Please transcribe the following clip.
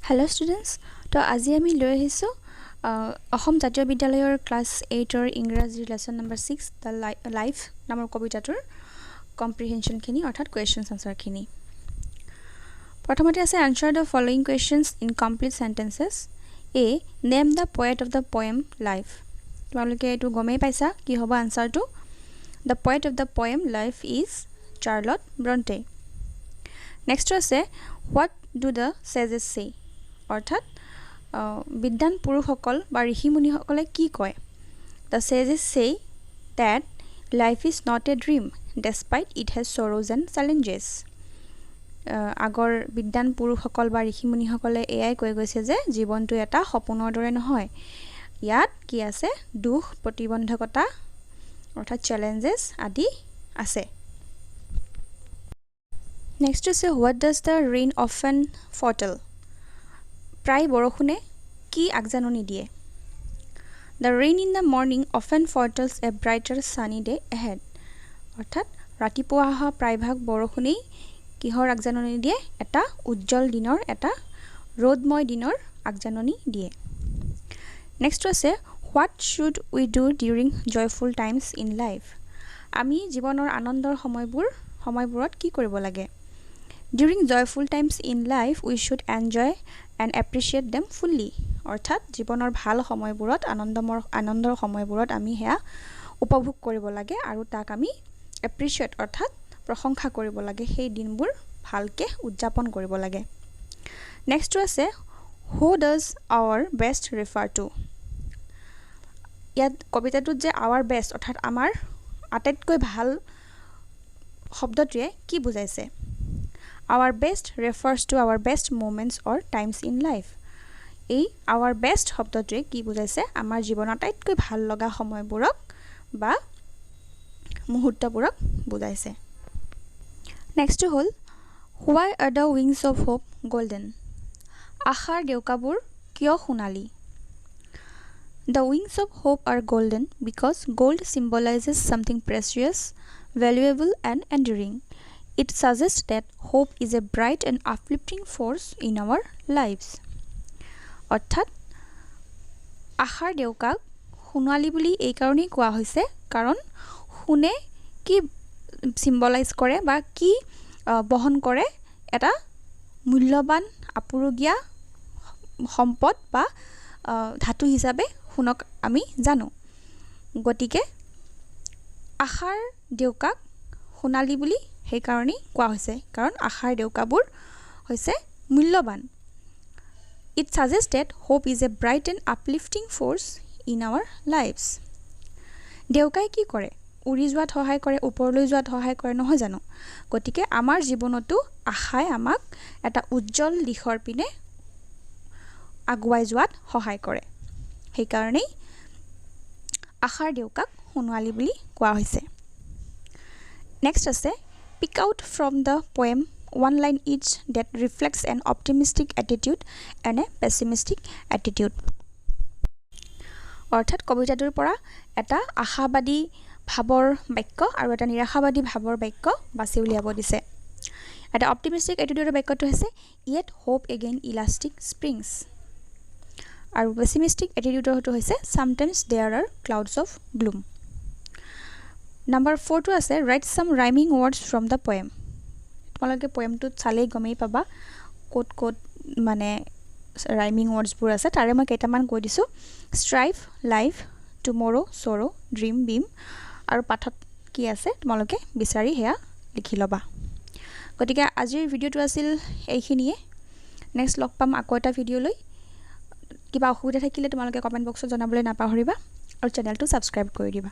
Hello students, তো আজি আমি লৈ আহিছো অসম জাতীয় বিদ্যালয়ৰ ক্লাস 8ৰ ইংৰাজী লেসন নম্বৰ 6 দ্য লাইফ নামৰ কবিতাটোৰ কম্প্ৰিহেনশন খিনি অৰ্থাৎ কোৱেশ্চনছ আনসাৰ খিনি প্ৰথমতে আছে answer the following questions in complete sentences a name the poet of the poem life তোমালোকে এটো গমেই পাইছা কি হ'ব আনসাৰটো the poet of the poem life is Charlotte Bronte next আছে what do the sages say অৰ্থাৎ বিদ্যান পুৰুষসকল বা ঋষিমুনিসকলে কি কয় the sages say that life is not a dream despite it has sorrows and challenges আগৰ বিদ্যান পুৰুষসকল বা ঋষিমুনিসকলে এয়াই কৈ গৈছে যে জীৱনটো এটা সপোনৰ দৰে নহয় ইয়াত কি আছে দুখ প্ৰতিবন্ধকতা অৰ্থাৎ challenges আদি আছে Next is what does the rain often foretell? Prai borokhune ki agjanoni die. The rain in the morning often foretells a brighter sunny day ahead. Orthat ratipuwa ha prai bhag borokhunei kihor agjanoni die eta ujjol dinor eta rodmoy dinor agjanoni die. Next is what should we do during joyful times in life? Ami jibonor anondor সময়বোৰত কি কৰিব লাগে During joyful times in life, we should enjoy and appreciate them fully. অৰ্থাৎ জীৱনৰ ভাল সময়বোৰত আনন্দৰ সময়বোৰত আমি হেয়া উপভোগ কৰিব লাগে আৰু তাক আমি appreciate অৰ্থাৎ প্ৰশংসা কৰিব লাগে সেই দিনবোৰ ভালকে উদযাপন কৰিব লাগে Next আছে who does our best refer to ইয়াত কবিতাটোত যে our best অৰ্থাৎ আমাৰ আটাইতকৈ ভাল শব্দটোৱে কি বুজাইছে Our best refers to our best moments or times in life. এই our best শব্দটোৱে কি বুজাইছে আমাৰ জীৱনত আটাইতকৈ ভাল লগা সময়বোৰক বা মুহূৰ্তবোৰক বুজাইছে Next hall Why are the wings of hope golden? আশাৰ ডেউকাবোৰ কিয় সোণালী The wings of hope are golden because gold symbolizes something precious, valuable and enduring. It suggests that hope is a bright and uplifting force in our lives. অৰ্থাৎ আশাৰ ডেউকাক সোণালী বুলি এই কাৰণেই কোৱা হৈছে কাৰণ সোণে কি সিম্বলাইজ কৰে বা কি বহন কৰে এটা মূল্যবান আপুৰুগিয়া সম্পদ বা ধাতু হিচাপে সোণক আমি জানো গতিকে আশাৰ ডেউকাক সোণালী বুলি সেই কাৰণেই কোৱা হৈছে কাৰণ আশাৰ ডেউকাবোৰ হৈছে মূল্যবান It suggests that hope is a bright and uplifting force in our lives. ডেউকাই কি কৰে উৰি যোৱাত সহায় কৰে ওপৰলৈ যোৱাত সহায় কৰে নহয় জানো গতিকে আমাৰ জীৱনতো আশাই আমাক এটা উজ্জ্বল দিশৰ পিনে আগুৱাই যোৱাত সহায় কৰে সেই কাৰণেই আশাৰ ডেউকাক সোণালী বুলি কোৱা হৈছে Next আছে Pick out from the poem one line each that reflects an optimistic attitude and a pessimistic attitude. অৰ্থাৎ কবিতাটোৰ পৰা এটা আশাবাদী ভাৱৰ বাক্য আৰু এটা নিৰাশাবাদী ভাৱৰ বাক্য বাছি উলিয়াব দিছে এটা optimistic attitudeৰ বাক্যটো হৈছে yet hope again elastic springs আৰু pessimistic attitudeৰ হটো হৈছে sometimes there are clouds of gloom Number 4 to আছে write some rhyming words from the poem তোমালোকে পোয়েমটো চালেই গমেই পাবা কোট মানে rhyming words বোৰ আছে তাৰে মই কেইটামান কৈ দিছো strive life tomorrow sorrow dream beam আৰু পাঠত কি আছে তোমালোকে বিচাৰি হেয়া লিখি লবা গতিকে আজিৰ ভিডিওটো আছিল এইখিনিয়ে নেক্সট লগ পাম আকৌ এটা ভিডিও লৈ কিবা অসুবিধা থাকিলে তোমালোকে কমেন্ট বক্সত জনাবলৈ নাপাহৰিবা আৰু চেনেলটো সাবস্ক্ৰাইব কৰি দিবা